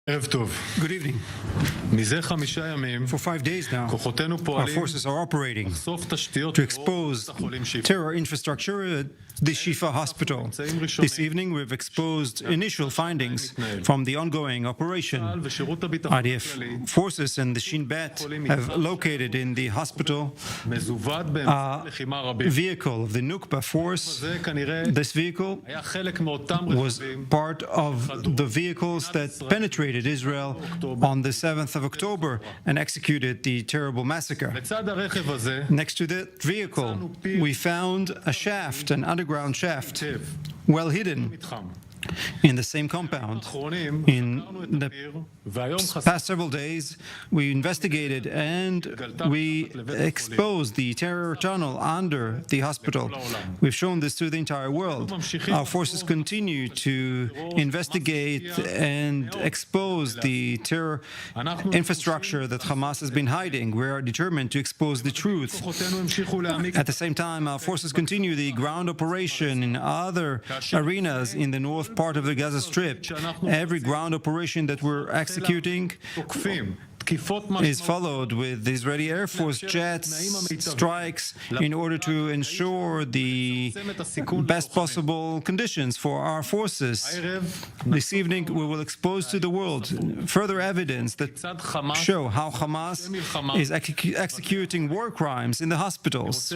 Good evening. For 5 days now, our forces are operating to expose terror infrastructure at the Shifa hospital. This evening, we've exposed initial findings from the ongoing operation. IDF forces and the Shin Bet have located in the hospital a vehicle of the Nukba force. This vehicle was part of the vehicles that penetrated Israel on the 7th of October and executed the terrible massacre. Next to that vehicle, we found a shaft, an underground shaft, well hidden in the same compound. In the past several days, we investigated and we exposed the terror tunnel under the hospital. We've shown this to the entire world. Our forces continue to investigate and expose the terror infrastructure that Hamas has been hiding. We are determined to expose the truth. At the same time, our forces continue the ground operation in other arenas in the north part of the Gaza Strip. Every ground operation that we're executing is followed with Israeli Air Force jets, strikes, in order to ensure the best possible conditions for our forces. This evening, we will expose to the world further evidence that show how Hamas is executing war crimes in the hospitals.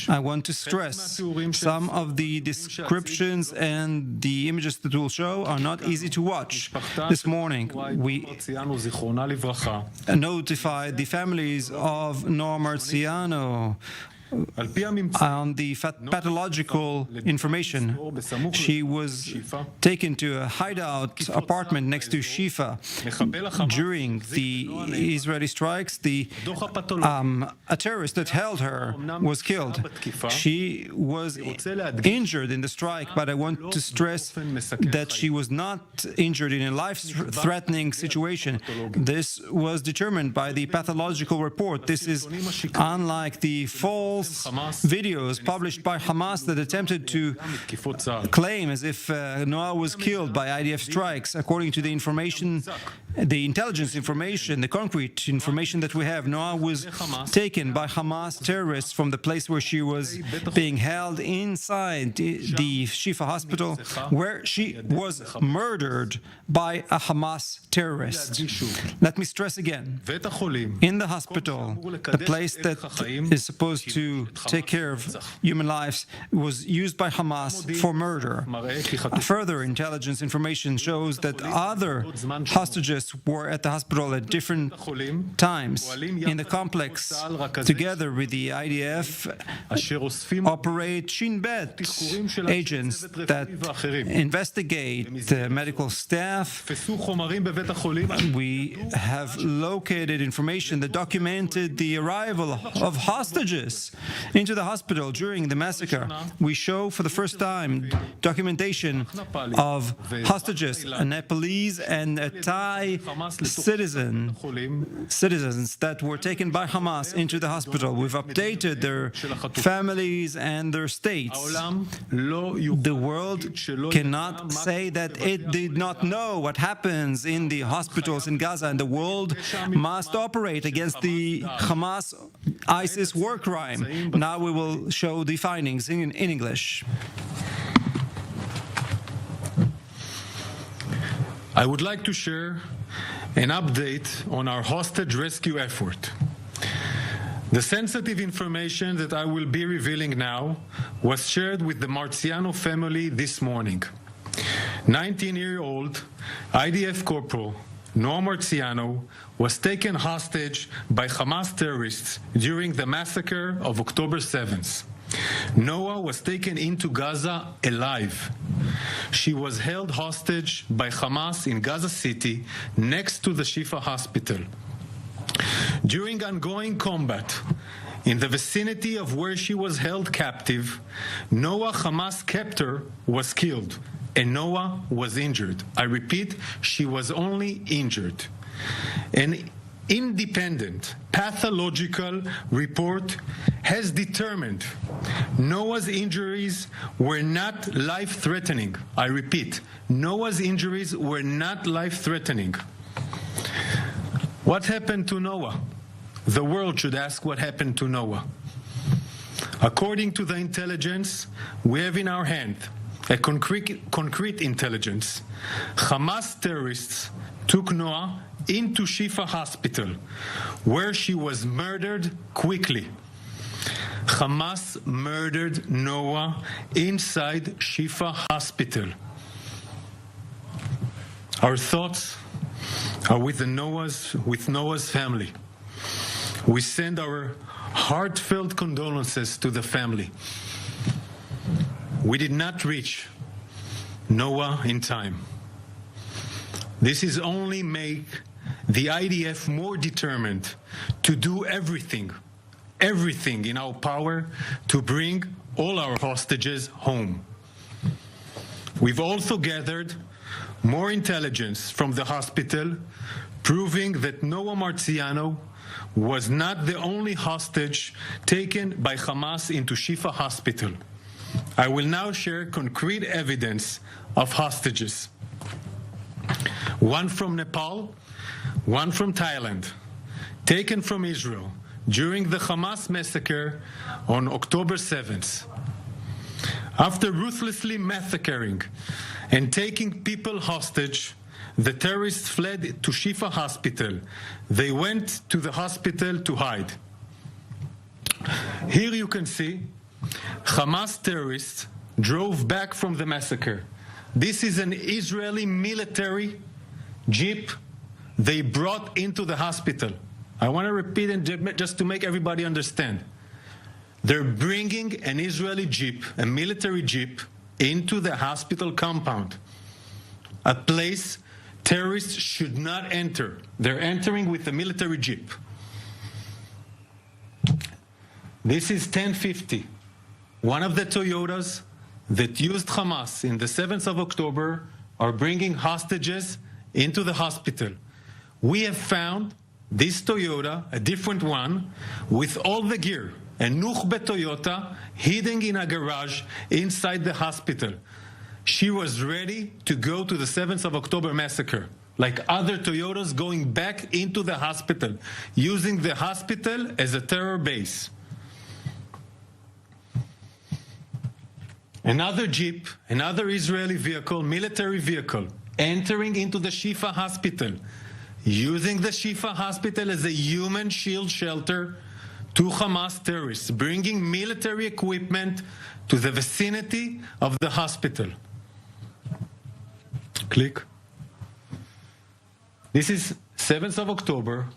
I want to stress some of the descriptions and the images that we'll show are not easy to watch. This morning, we notified the families of Noa Marziano on the pathological information. She was taken to a hideout apartment next to Shifa. During the Israeli strikes, a terrorist that held her was killed. She was injured in the strike, but I want to stress that she was not injured in a life-threatening situation. This was determined by the pathological report. This is unlike the false videos published by Hamas that attempted to claim as if Noah was killed by IDF strikes. According to the information, the intelligence information, the concrete information that we have, Noah was taken by Hamas terrorists from the place where she was being held inside the Shifa hospital, where she was murdered by a Hamas terrorist. Let me stress again, in the hospital, the place that is supposed to take care of human lives was used by Hamas for murder. Further intelligence information shows that other hostages were at the hospital at different times in the complex. Together with the IDF, operate Shin Bet agents that investigate the medical staff. We have located information that documented the arrival of hostages into the hospital during the massacre. We show for the first time documentation of hostages, a Nepalese and a Thai citizens that were taken by Hamas into the hospital. We've updated their families and their states. The world cannot say that it did not know what happens in the hospitals in Gaza, and the world must operate against the Hamas ISIS war crime. Now we will show the findings in English. I would like to share an update on our hostage rescue effort. The sensitive information that I will be revealing now was shared with the Marziano family this morning. 19-year-old IDF Corporal Noa Marziano was taken hostage by Hamas terrorists during the massacre of October 7th. Noa was taken into Gaza alive. She was held hostage by Hamas in Gaza City next to the Shifa hospital. During ongoing combat in the vicinity of where she was held captive, Noa Hamas captor was killed and Noa was injured. I repeat, she was only injured. An independent pathological report has determined Noa's injuries were not life-threatening. I repeat, Noa's injuries were not life-threatening. What happened to Noah? The world should ask what happened to Noah. According to the intelligence we have in our hand, a concrete intelligence, Hamas terrorists took Noah into Shifa hospital, where she was murdered quickly. Hamas murdered Noah inside Shifa hospital. Our thoughts are with Noah's family. We send our heartfelt condolences to the family. We did not reach Noah in time. This is only make the IDF more determined to do everything in our power to bring all our hostages home. We've also gathered more intelligence from the hospital, proving that Noah Marziano was not the only hostage taken by Hamas into Shifa hospital. I will now share concrete evidence of hostages. One from Nepal, one from Thailand, taken from Israel during the Hamas massacre on October 7th. After ruthlessly massacring and taking people hostage, the terrorists fled to Shifa hospital. They went to the hospital to hide. Here you can see Hamas terrorists drove back from the massacre. This is an Israeli military jeep they brought into the hospital. I want to repeat it just to make everybody understand. They're bringing an Israeli jeep, a military jeep, into the hospital compound, a place terrorists should not enter. They're entering with a military jeep. This is 1050, one of the Toyotas that used Hamas in the 7th of October are bringing hostages into the hospital. We have found this Toyota, a different one, with all the gear, a Nukhbe Toyota hidden in a garage inside the hospital. She was ready to go to the 7th of October massacre, like other Toyotas going back into the hospital, using the hospital as a terror base. Another jeep, another Israeli vehicle, military vehicle, entering into the Shifa hospital, using the Shifa hospital as a human shield shelter to Hamas terrorists, bringing military equipment to the vicinity of the hospital. Click. This is 7th of October,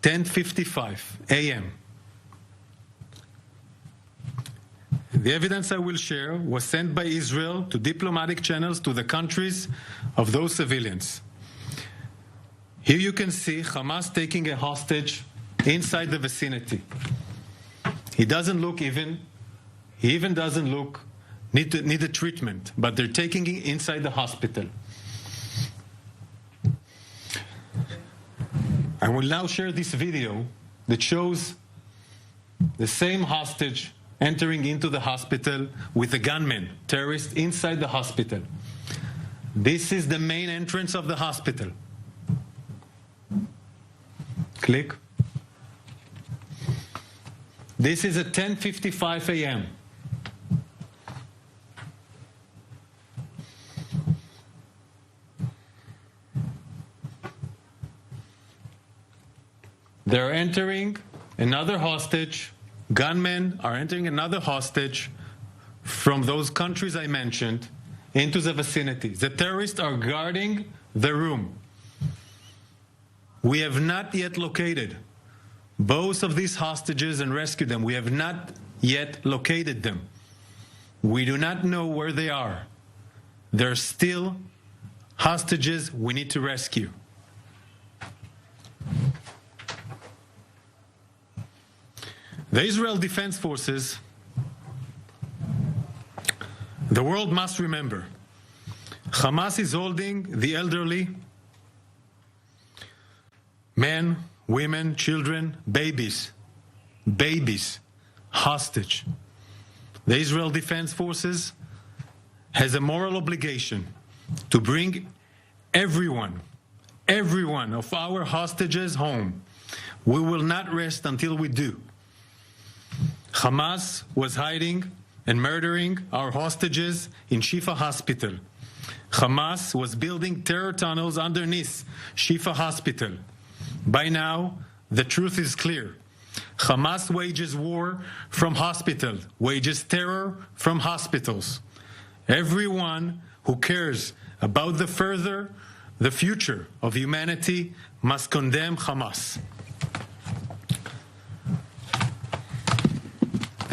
10:55 a.m. The evidence I will share was sent by Israel to diplomatic channels to the countries of those civilians. Here you can see Hamas taking a hostage inside the vicinity. He doesn't look even doesn't look need a treatment, but they're taking it inside the hospital. I will now share this video that shows the same hostage entering into the hospital with a gunman, terrorist, inside the hospital. This is the main entrance of the hospital. Click. This is at 10:55 a.m. They're entering another hostage. Gunmen are entering another hostage from those countries I mentioned into the vicinity. The terrorists are guarding the room. We have not yet located both of these hostages and rescued them. We have not yet located them. We do not know where they are. They're still hostages we need to rescue. The Israel Defense Forces, the world must remember, Hamas is holding the elderly, men, women, children, babies, hostage. The Israel Defense Forces has a moral obligation to bring everyone every one of our hostages home. We will not rest until we do. Hamas was hiding and murdering our hostages in Shifa Hospital. Hamas was building terror tunnels underneath Shifa Hospital. By now, the truth is clear. Hamas wages war from hospitals, wages terror from hospitals. Everyone who cares about the future of humanity must condemn Hamas.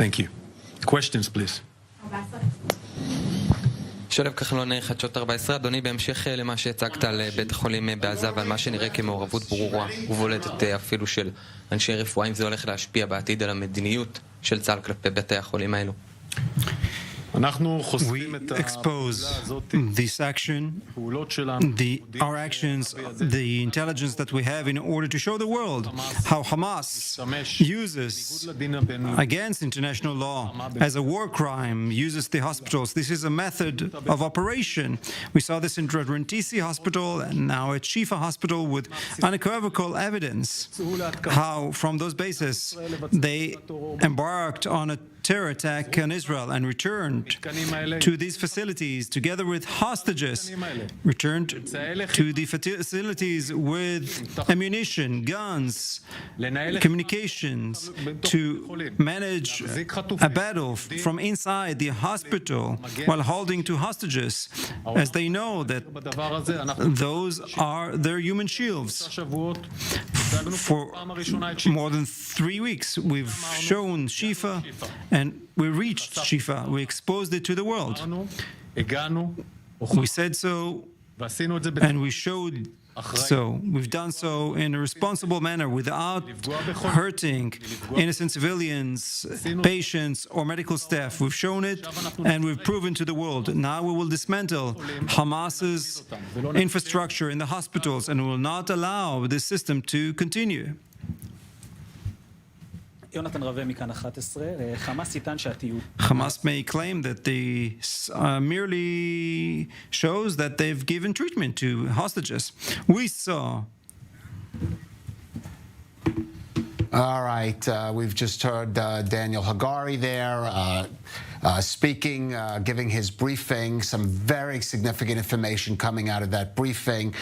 Thank you. Questions, please. שלב כחלון, חדשות 14. אדוני, בהמשך למה שהצגת על בית החולים בעזה ועל מה שנראה כמעורבות ברורה ובולטת אפילו של אנשי רפואה, אם זה הולך להשפיע בעתיד על המדיניות של צה"ל כלפי בתי החולים האלו? We expose this action, our actions, the intelligence that we have in order to show the world how Hamas uses against international law as a war crime, uses the hospitals. This is a method of operation. We saw this in Rentisi Hospital and now at Shifa Hospital with unequivocal evidence how from those bases they embarked on a terror attack on Israel and returned to these facilities together with hostages, returned to the facilities with ammunition, guns, communications to manage a battle from inside the hospital while holding to hostages, as they know that those are their human shields. For more than 3 weeks, we've shown Shifa and we reached Shifa. We exposed it to the world. We said so and we showed so. We've done so in a responsible manner without hurting innocent civilians, patients, or medical staff. We've shown it and we've proven to the world. Now we will dismantle Hamas's infrastructure in the hospitals and will not allow this system to continue. Hamas may claim that they merely shows that they've given treatment to hostages. We saw. All right, we've just heard Daniel Hagari there speaking, giving his briefing, some very significant information coming out of that briefing.